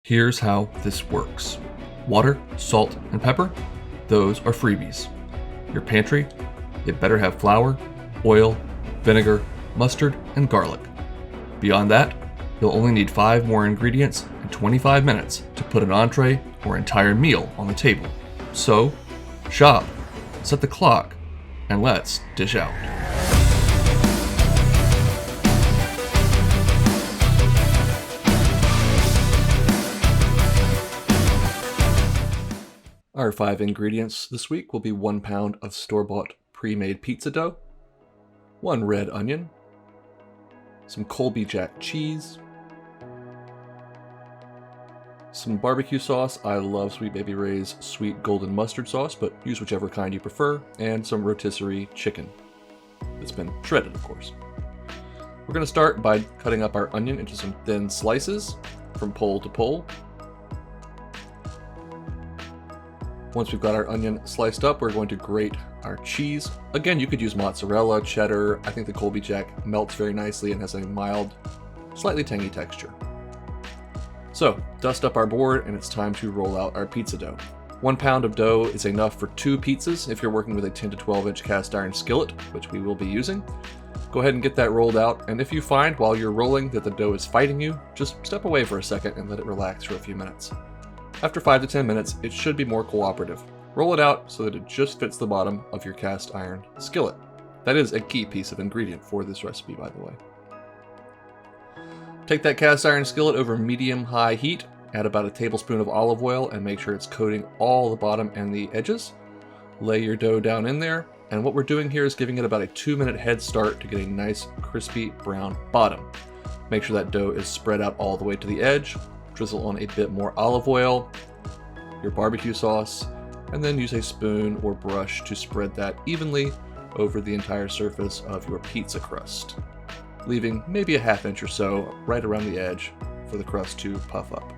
Here's how this works. Water, salt, and pepper, those are freebies. Your pantry, it better have flour, oil, vinegar, mustard, and garlic. Beyond that, you'll only need 5 more ingredients and 25 minutes to put an entree or entire meal on the table. So, shop, set the clock, and let's dish out. Our 5 ingredients this week will be 1 pound of store-bought pre-made pizza dough, 1 red onion, some Colby Jack cheese, some barbecue sauce. I love Sweet Baby Ray's sweet golden mustard sauce, but use whichever kind you prefer, and some rotisserie chicken. It's been shredded, of course. We're going to start by cutting up our onion into some thin slices from pole to pole. Once we've got our onion sliced up, we're going to grate our cheese. Again, you could use mozzarella, cheddar. I think the Colby Jack melts very nicely and has a mild, slightly tangy texture. So, dust up our board and it's time to roll out our pizza dough. 1 pound of dough is enough for 2 pizzas if you're working with a 10 to 12 inch cast iron skillet, which we will be using. Go ahead and get that rolled out, and if you find while you're rolling that the dough is fighting you, just step away for a second and let it relax for a few minutes. After 5 to 10 minutes, it should be more cooperative. Roll it out so that it just fits the bottom of your cast iron skillet. That is a key piece of ingredient for this recipe, by the way. Take that cast iron skillet over medium-high heat, add about a tablespoon of olive oil, and make sure it's coating all the bottom and the edges. Lay your dough down in there, and what we're doing here is giving it about a 2-minute head start to get a nice crispy brown bottom. Make sure that dough is spread out all the way to the edge. Drizzle on a bit more olive oil, your barbecue sauce, and then use a spoon or brush to spread that evenly over the entire surface of your pizza crust, leaving maybe a ½ inch or so right around the edge for the crust to puff up.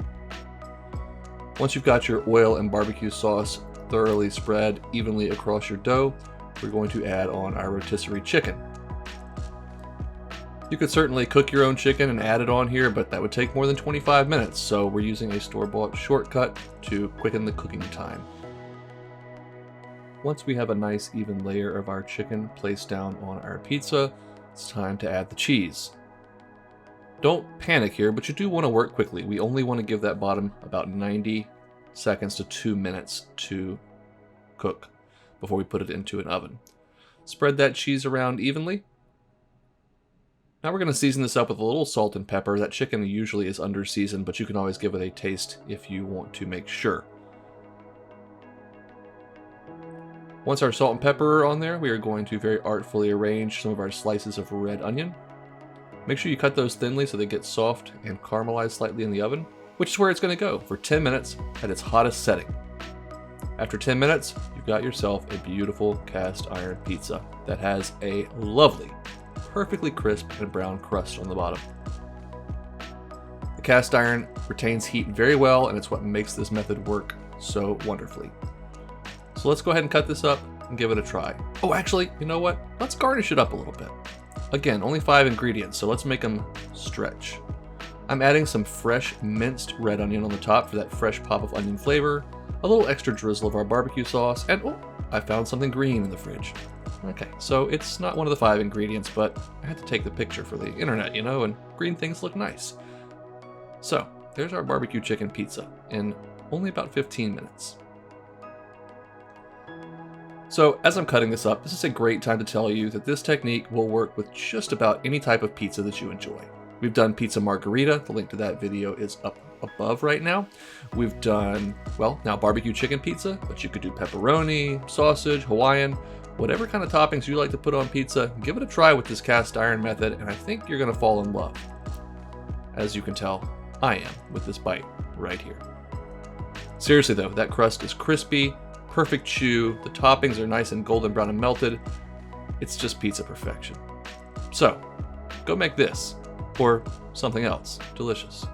Once you've got your oil and barbecue sauce thoroughly spread evenly across your dough, we're going to add on our rotisserie chicken. You could certainly cook your own chicken and add it on here, but that would take more than 25 minutes, so we're using a store-bought shortcut to quicken the cooking time. Once we have a nice even layer of our chicken placed down on our pizza, it's time to add the cheese. Don't panic here, but you do want to work quickly. We only want to give that bottom about 90 seconds to 2 minutes to cook before we put it into an oven. Spread that cheese around evenly. Now we're going to season this up with a little salt and pepper. That chicken usually is under seasoned, but you can always give it a taste if you want to make sure. Once our salt and pepper are on there, we are going to very artfully arrange some of our slices of red onion. Make sure you cut those thinly so they get soft and caramelized slightly in the oven, which is where it's going to go for 10 minutes at its hottest setting. After 10 minutes, you've got yourself a beautiful cast iron pizza that has a lovely, perfectly crisp and brown crust on the bottom. The cast iron retains heat very well, and it's what makes this method work so wonderfully. So let's go ahead and cut this up and give it a try. Oh, actually, you know what? Let's garnish it up a little bit. Again, only 5 ingredients, so let's make them stretch. I'm adding some fresh minced red onion on the top for that fresh pop of onion flavor, a little extra drizzle of our barbecue sauce, and oh, I found something green in the fridge. Okay, so it's not one of the 5 ingredients, but I had to take the picture for the internet, you know, and green things look nice. So, there's our barbecue chicken pizza in only about 15 minutes. So, as I'm cutting this up, this is a great time to tell you that this technique will work with just about any type of pizza that you enjoy. We've done pizza margherita, the link to that video is up above right now. We've done, well, now barbecue chicken pizza, but you could do pepperoni, sausage, Hawaiian, whatever kind of toppings you like to put on pizza, give it a try with this cast iron method, and I think you're going to fall in love. As you can tell, I am with this bite right here. Seriously though, that crust is crispy, perfect chew, the toppings are nice and golden brown and melted. It's just pizza perfection. So, go make this, or something else delicious.